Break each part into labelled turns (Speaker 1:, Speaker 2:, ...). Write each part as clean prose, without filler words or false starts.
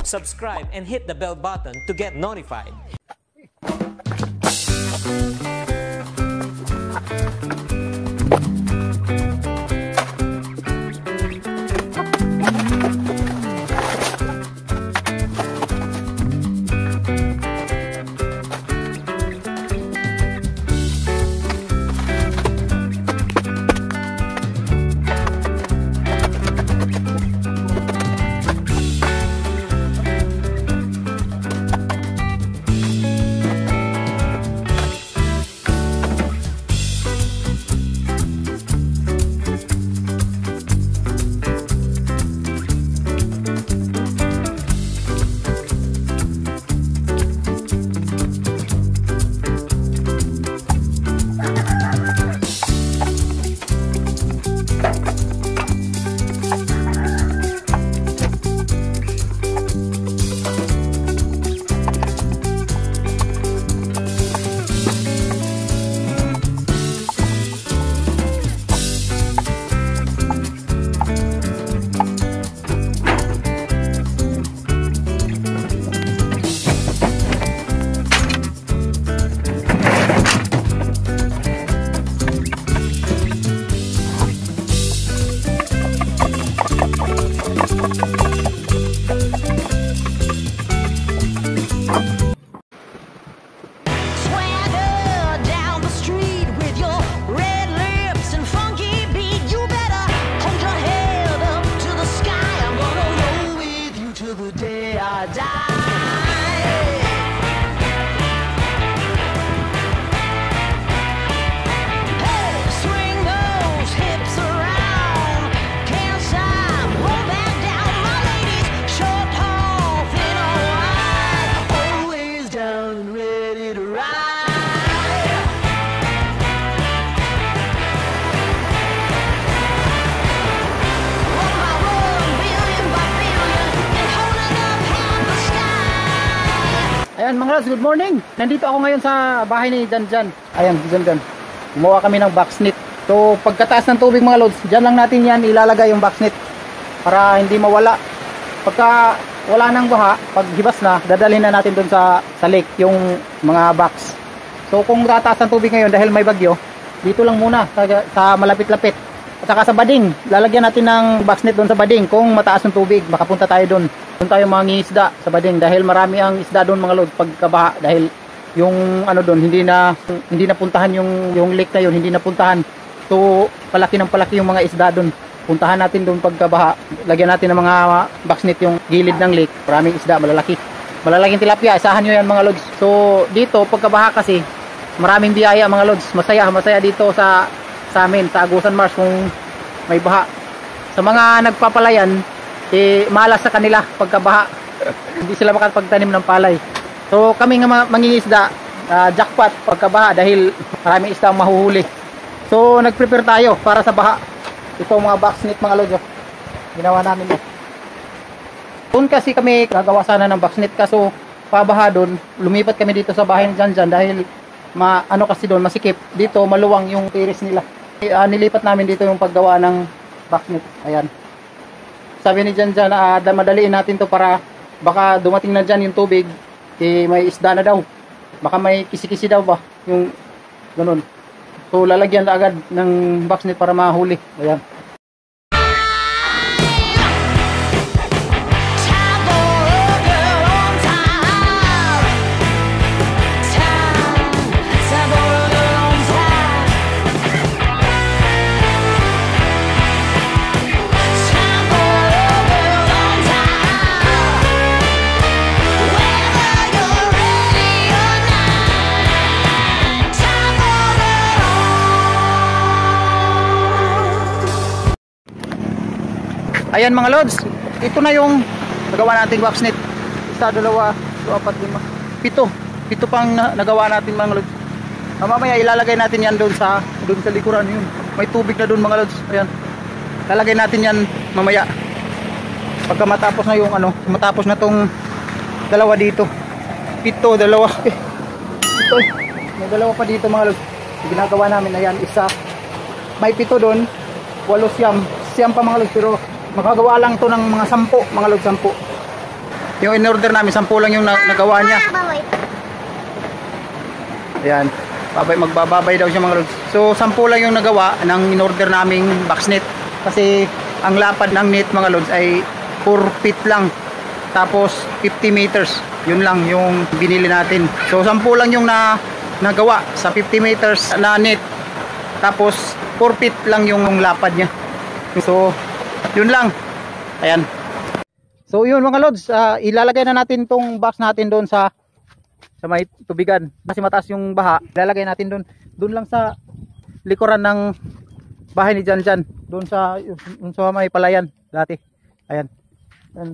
Speaker 1: subscribe, and hit the bell button to get notified.
Speaker 2: Ayan mga lods, good morning. Nandito ako ngayon sa bahay ni Janjan. Ayan, Janjan. Gumawa kami ng box net. So pagkataas ng tubig mga lods, dyan lang natin yan ilalagay yung box net para hindi mawala. Pagka wala nang baha, pag hibas na, dadalhin na natin doon sa lake yung mga box. So kung tataas ng tubig ngayon dahil may bagyo, dito lang muna sa malapit-lapit. At saka sa bading, lalagyan natin ng box net doon sa bading. Kung mataas ng tubig, makapunta tayo doon. Doon tayo mangingisda sa bading dahil marami ang isda doon mga lods pagkabaha, dahil yung ano doon hindi na puntahan yung lake na yun, hindi na puntahan. So palaki ng palaki yung mga isda doon. Puntahan natin doon pagkabaha. Lagyan natin ng mga box net yung gilid ng lake. Maraming isda, malalaki. Malalaking tilapia, isahan nyo yan mga lods. So dito pagkabaha kasi maraming biyaya mga lods. Masaya dito sa amin sa Agusan Mars kung may baha. Sa mga nagpapalayan, malas sa kanila pagkabaha. Hindi sila makapagtanim ng palay. So kami nga mangingisda, jackpot pagkabaha dahil maraming isda ang mahuhuli. So nagprepare tayo para sa baha. Ito mga box net mga lods, ginawa namin yan. Doon kasi kami gagawa sana ng box net, kaso pabaha doon, lumipat kami dito sa bahay ni Janjan dahil ano kasi doon masikip. Dito maluwang yung terrace nila. Nilipat namin dito yung paggawa ng box net. Ayan. Sabi ni Janjan, madaliin natin to para baka dumating na dyan yung tubig, may isda na daw. Baka may kisi-kisi daw ba, yung ganun. So lalagyan na agad ng box net para mahuli. Ayan. Ayan mga lods, ito na yung nagawa natin box net. Isa, dalawa, 2, 4, 5, 7 pang nagawa natin mga lods. Mamaya ilalagay natin yan doon sa likuran yun. May tubig na doon mga lods. Ayan. Lalagay natin yan mamaya. Pagka matapos na yung matapos na tong dalawa dito. 7, dalawa. Ito, may dalawa pa dito mga lods. Ginagawa namin, ayan, isa. May 7 doon, 8 siyam pa mga lods, pero magagawa lang to ng mga 10 mga lods, 10. Yung in-order namin, 10 lang yung nagawa niya. Ayan. Magbababay daw siya mga lods. So 10 lang yung nagawa ng in-order naming box net. Kasi ang lapad ng net mga lods ay 4 feet lang. Tapos 50 meters. Yun lang yung binili natin. So 10 lang yung nagawa sa 50 meters na net. Tapos 4 feet lang yung lapad niya. So yun lang. Ayan. So yun mga lods, ilalagay na natin tong box natin doon sa may tubigan. Kasi mataas yung baha. Ilalagay natin doon lang sa likuran ng bahay ni Jan. Doon sa may palayan dati. Ayan.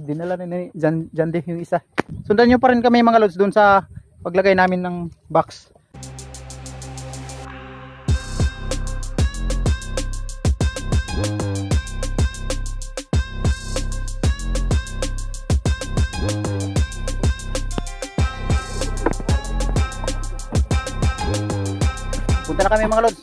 Speaker 2: Dinala ni Jan yung isa. Sundan nyo pa rin kami mga lods doon sa paglagay namin ng box. Punta na kami mga lods.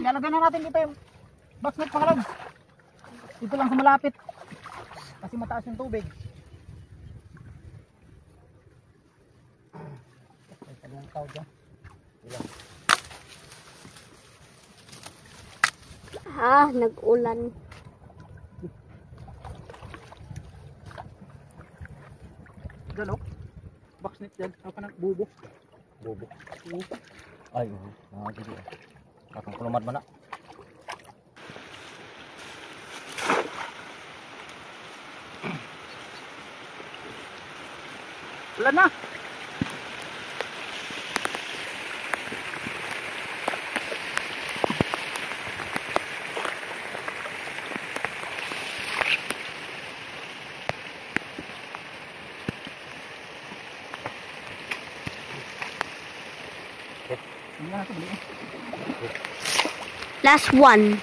Speaker 2: Ilalagay na natin dito yung box net mga lods. Dito lang sa malapit. Kasi mataas yung tubig.
Speaker 3: Nag-ulan.
Speaker 2: Diyan o. Box net dyan. Ako na bubo. Bubo. Ay, nakagigil. Akong kulumad ba na? Wala na!
Speaker 3: Last one.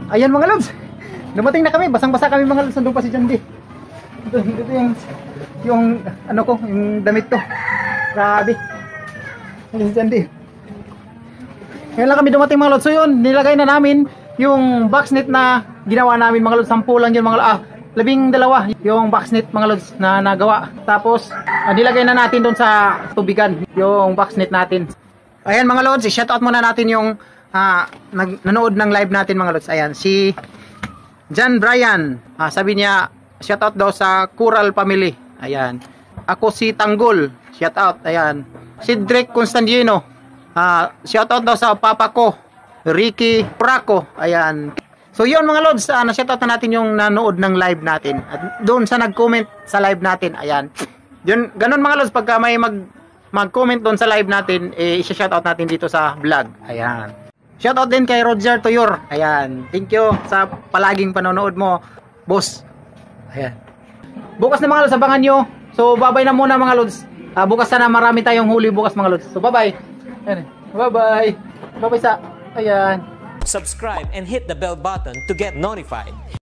Speaker 2: Ayan mga lods. Dumating na kami. Basang-basa kami mga lods. Nandun pa si Jandy. Dito yung ano ko, yung damit ko. Grabe. Ayan si Jandy. Ngayon lang kami dumating mga lods. So yun, nilagay na namin yung box net na ginawa namin mga lods. 10 lang yun mga lods. 12 yung box net mga lods na nagawa. Tapos nilagay na natin doon sa tubigan yung box net natin. Ayan mga lods, i-shoutout muna natin yung nanood ng live natin mga lods. Ayan, si John Brian. Sabi niya, shoutout daw sa Coral Family. Ayan. Ako si Tanggol. Shoutout. Ayan. Si Drake Constantino. Shoutout daw sa papa ko, Ricky Praco. Ayan. So yun mga lods, na-shoutout na natin yung nanood ng live natin. At doon sa nag-comment sa live natin. Ayan. Yun, ganun mga lods, pagka may mag-comment doon sa live natin, i-shoutout natin dito sa vlog. Ayan. Shoutout din kay Roger Toyor. Ayan. Thank you sa palaging panonood mo, boss. Ayan. Bukas na mga lods, abangan nyo. So bye-bye na muna mga lods. Bukas na marami tayong huli bukas mga lods. So bye-bye. Ayan. Bye-bye. Bye-bye sa... Ayan.
Speaker 1: Subscribe and hit the bell button to get notified.